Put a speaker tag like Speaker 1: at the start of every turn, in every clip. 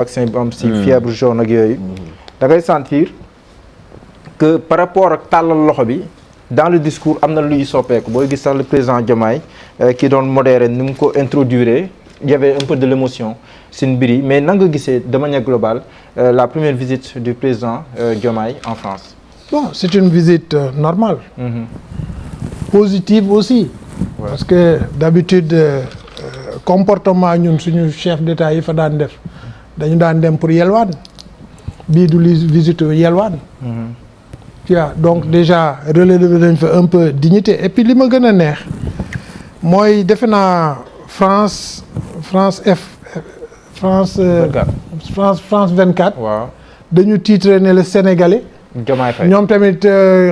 Speaker 1: vaccin bi am si fièvre jaune ak yooyu da ngay sentir que par rapport ak tàllal loxo bi dans le discours am na luy soppeeku booy gis sax le président Diomaye qui doon modéré ni mu ko introduire il y avait un peu de l'émotion si mbir yi mais nan nga gisee de manière globale la première visite du président Diomaye en France.
Speaker 2: Bon, c'est une visite normale. Positive aussi. Ouais. Parce que d'habitude comportement ñun suñu chef d'État yi fa daan def dañu daan dem pour yelwaan bii du li visite yelwaan. Tu vois donc déjà relevé nañ fa un peu dignité et puis li ma gën a neex mooy defe naa France 24.
Speaker 1: waaw
Speaker 2: dañu titré ne le Sénégalais. ñoom tamit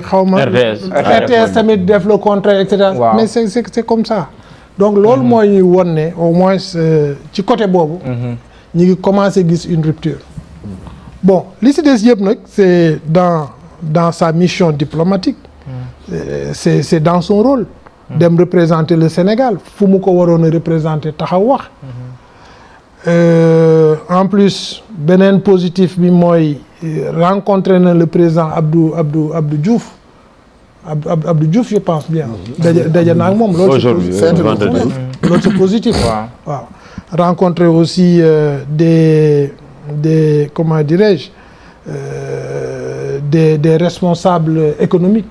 Speaker 2: xaw ma. RTS tamit def le contraire et cetera.
Speaker 1: Wow.
Speaker 2: Mais c'est comme ça. donc loolu mooy ñuy won ne au moins ci côté boobu. ñu ngi commencé gis une rupture. bon li si des yëpp nag c'est dans sa mission diplomatique. c'est dans son rôle. dem représenter le Sénégal fu mu ko waroon a représenter taxaw wax. en plus beneen positif bi mooy rencontré na le président Abdou Diouf Abdou Diouf je pense bien. daje naa ak moom loolu c'est positif. waaw rencontré aussi des comment dirais-je des responsables économiques.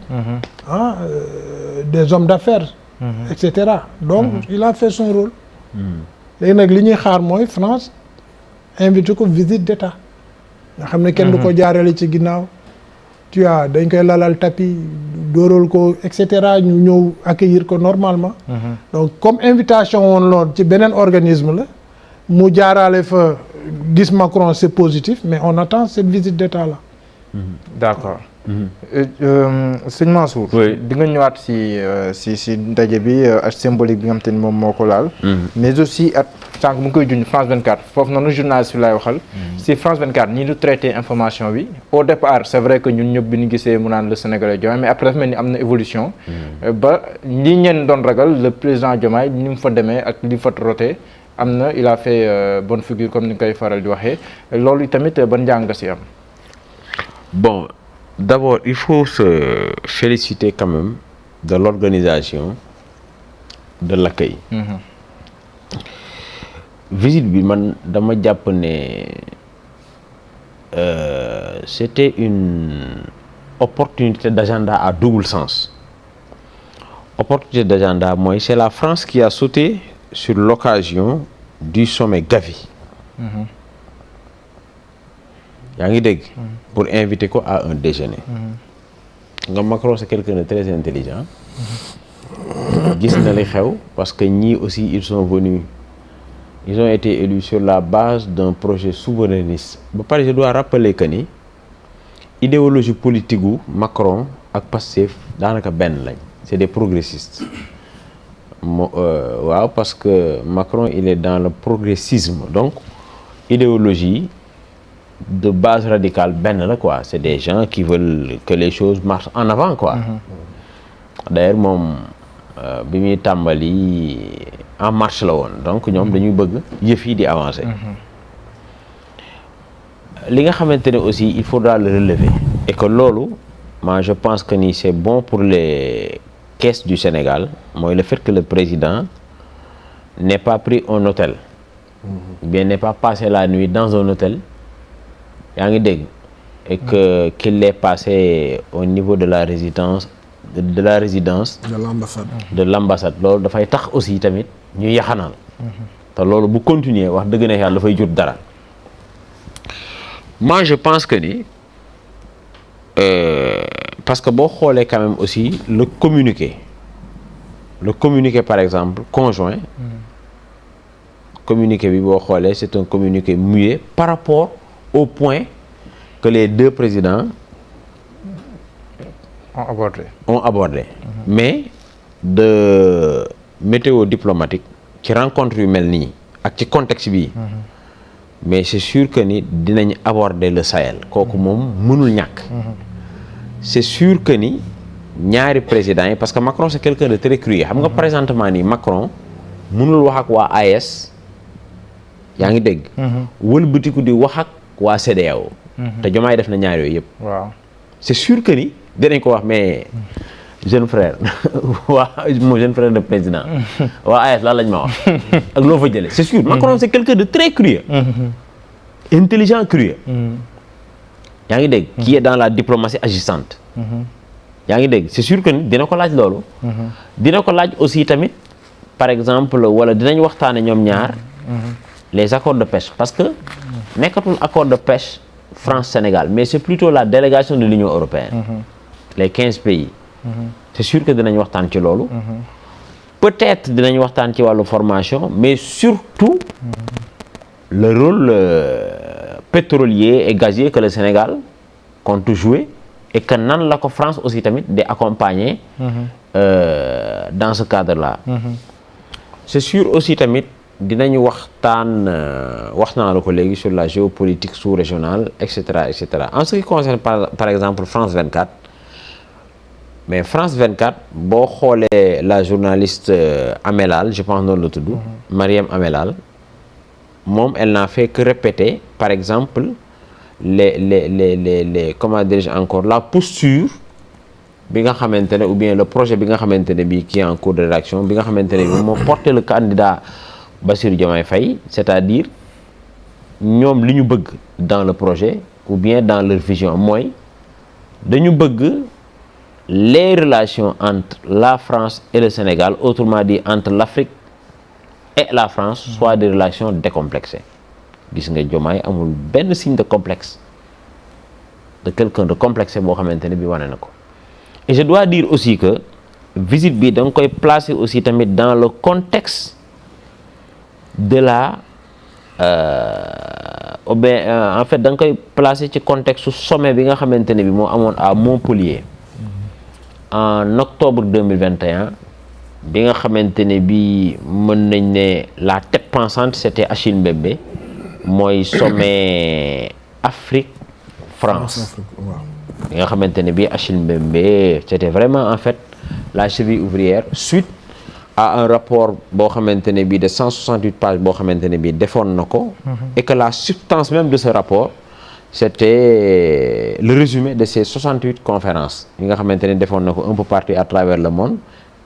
Speaker 2: Des hommes d'affaires. etc. donc il a fait son rôle. léegi nag li ñuy xaar mooy France invité ko visite d'État nga xam ne kenn du ko jaarale ci ginnaaw tu vois dañ koy lalal tapis dóoral ko et cetera ñu ñëw accueillir ko normalement. donc comme invitation woon loon ci beneen organisme la mu jaarale fa gis Macron c'est positif mais on attend cette visite d'État là.
Speaker 1: D'accord. Sëñ Mansour. di nga ñëwaat si ndaje bi ak symbolique bi nga xam te ni moom moo ko laal. mais aussi ak sànq mu ngi koy junj France 24 foofu noonu journaliste bi laay waxal. si France 24 ñi du traité information bi au départ c'est vrai que ñun ñëpp bi ñu gisee mu naan le Sénégalais Diomaye mais après dafa mel ni am na évolution. ba li ñeen doon ragal le président Diomaye ni mu fa demee ak li fa roté am na il a fait bonne figure comme ni nga koy faral di waxee loolu tamit ban njàng nga si am.
Speaker 3: Bon, d'abord, il faut se féliciter quand même de l'organisation de l'accueil. Visite bi man dama jàpp ne c'était une opportunité d'agenda à double sens. Opportunité d'agenda mooy c'est la France qui a sauté sur l'occasion du sommet Gavi. yaa ngi dégg. pour inviter ko à un déjeuner. nga Macron c'est quelqu'un de très intelligent. gis na li xew parce que ñii aussi ils ont été élus sur la base d'un projet souverainiste ba pare je dois rappeler que ni idéologie politique gu Macron ak Pastef daanaka benn lañ c'est des progressistes. waaw parce que Macron il est dans le progressisme donc idéologie de base radicale benn la quoi c'est des gens qui veulent que les choses marchent en avant quoi. D'ailleurs moom bi muy tàmbali en marche la woon donc ñoom dañuy bëgg yëf yi di avancer. li nga xamante ne aussi il faudra le relever et que loolu moi je pense que ni c'est bon pour les caisses du Sénégal mooy le fait que le président n'ait pas pris un hôtel. bien n'ait pas passé la nuit dans un hôtel. yaa ngi dégg et que qu'il l'ait passé au niveau de la résidence de l'ambassade loolu dafay tax aussi tamit ñu yaxanal te loolu bu continuer wax dëgg ne yàlla dafay jur dara. moi je pense que ni parce que boo xoolee quand même aussi le communiqué par exemple conjoint communiqué bi boo xoolee c'est un communiqué muet par rapport au point que les deux présidents ont abordé. Mais de météo diplomatique ci rencontre yu mel nii ak ci contexte bi mais c'est sûr que ni dinañ aborder le Sahel kooku moom mënul ñàkk. c'est sûr que ni ñaari présidents yi parce que Macron c'est quelqu'un de très curieux xam nga présentement nii Macron mënul wax ak waa AES yaa ngi dégg. wëlbatiku di wax ak waa CEDEAO. te Diomaye def na ñaar yooyu yëpp.
Speaker 1: waaw
Speaker 3: c'est sûr que ni dinañ ko wax mais jeune frère waa mon jeune frère de président waa AS lan lañ ma wax ak loo fa jëlee c'est sûr. Macron c'est quelqu'un de très curieux. intelligent curieux. yaa ngi dégg. qui est dans la diplomatie agissante. yaa ngi dégg c'est sûr que ni dina ko laaj loolu. dina ko laaj aussi tamit par exemple wala dinañ waxtaane ñoom ñaar. les accords de pêche parce que nekkatul accord de pêche France-Sénégal mais c'est plutôt la délégation de l'Union européenne. les 15 pays. c'est sûr que dinañ waxtaan ci loolu. peut-être dinañ waxtaan ci wàllu formation mais surtout le rôle pétrolier et gazier que le Sénégal compte jouer et que nan la ko France aussi tamit di accompagner dans ce cadre-là. c'est sûr aussi tamit dinañu waxtaan wax naa la ko léegi sur la géopolitique sous-régionale et cetera et cetera en ce qui concerne par exemple France 24 mais France 24 boo xoolee la journaliste Amelal je pense noonu la tudd. Mariam Amelal moom elle n'a fait que répéter par exemple les comment dirais-je encore la posture bi nga xamante ne ou bien le projet bi nga xamante ne bii qui est en cours de rédaction bi nga xamante ne bii moo porté le candidat Bassirou Diomaye Faye c'est-à-dire ñoom li ñu bëgg dans le projet ou bien dans leur vision mooy dañu bëgg les relations entre la France et le Sénégal autrement dit entre l'Afrique et la France soit des relations décomplexées gis nga Diomaye amul benn signe de complexe de quelqu'un de complexé boo xamante ne bi wane na ko et je dois dire aussi que visite bi da nga koy placer aussi tamit dans le contexte de la en fait da nga koy placer ci contexte sommet bi nga xamante ne bi moo amoon à Montpellier en octobre 2021 bi nga xamante ne bi mën nañ ne la tête pensante c'était Achille Mbembe mooy sommet Afrique France bi nga xamante ne bi Achille Mbembe c'était vraiment en fait la cheville ouvrière suite à un rapport boo xamante ne bi de 168 pages boo xamante ne bi defoon na ko et que la substance même de ce rapport c'était le résumé de ces 68 conférences yi nga xamante ne defoon na ko un peu partout à travers le monde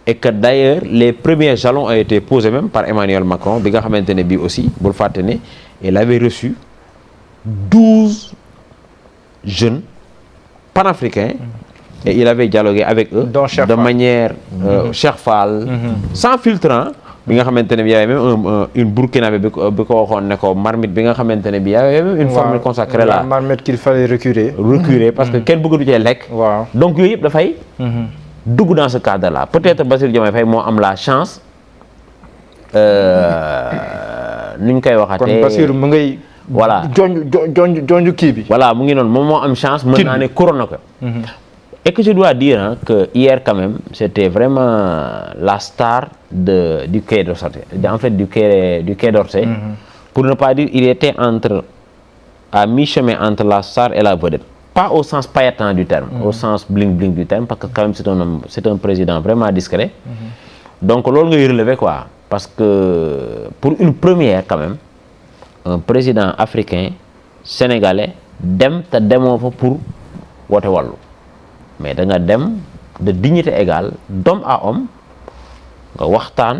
Speaker 3: et que d'ailleurs les premiers jalons ont été posés même par Emmanuel Macron bi nga xamante ne bii aussi bul fàtte ne il avait reçu 12 jeunes panafricains et il avait dialogué avec eux de manière Cheikh Fall sans filtre bi nga xamante ne bi y avait même une Burkinabé bi ko waxoon ne ko marmite bi nga xamante ne bi y avait même une formule consacrée là
Speaker 1: marmite qu'il fallait reculer
Speaker 3: parce que kenn bëggatu cee lekk donc yooyu yëpp dafay dugg dans ce cadre là peut-être Bassirou Diomaye Faye moo am la chance nu ñu koy waxatee
Speaker 1: kon Bassirou mu ngay
Speaker 3: voilà
Speaker 1: jonju kii bi
Speaker 3: voilà mu ngi noonu moom moo am chance mën naa ne couronne ko et que je dois dire que hier quand même c'était vraiment la star du Quai d'Orsay en fait du Quai d'Orsay pour ne pas dire il était à mi-chemin entre la star et la vedette pas au sens pailletant du terme au sens bling bling du terme parce que quand même c'est un président vraiment discret donc loolu ngay relever quoi parce que pour une première quand même un président africain sénégalais dem te demoo fa pour woote wàllu mais da nga dem de dignité égale d'homme à homme nga waxtaan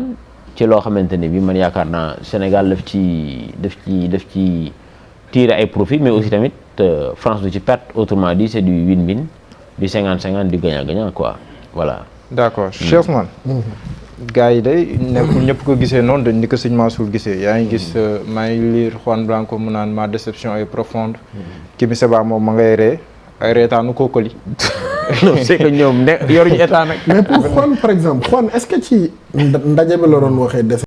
Speaker 3: ci loo xamante ne bi man yaakaar naa Sénégal daf ci tirer ay profit mais aussi tamit France du ci perte autrement dit c'est du win-win du 50-50 du gagnant-gagnant quoi voilà.
Speaker 1: d'accord Cheikh Ousmane. gars yi day nekkul ñëpp ko gisee noonu dañ ni ko sëñ Mansour gisee yaa ngi gis maa ngi lire Juan Branco mu naan ma déception est profonde. Kémi Séba moom ma ngay ree ay reetaanu kookoli.
Speaker 3: non c'est que ñoom yoruñu état nag.
Speaker 2: mais pour Juan par exemple Juan est-ce que ci ndaje bi la doon waxee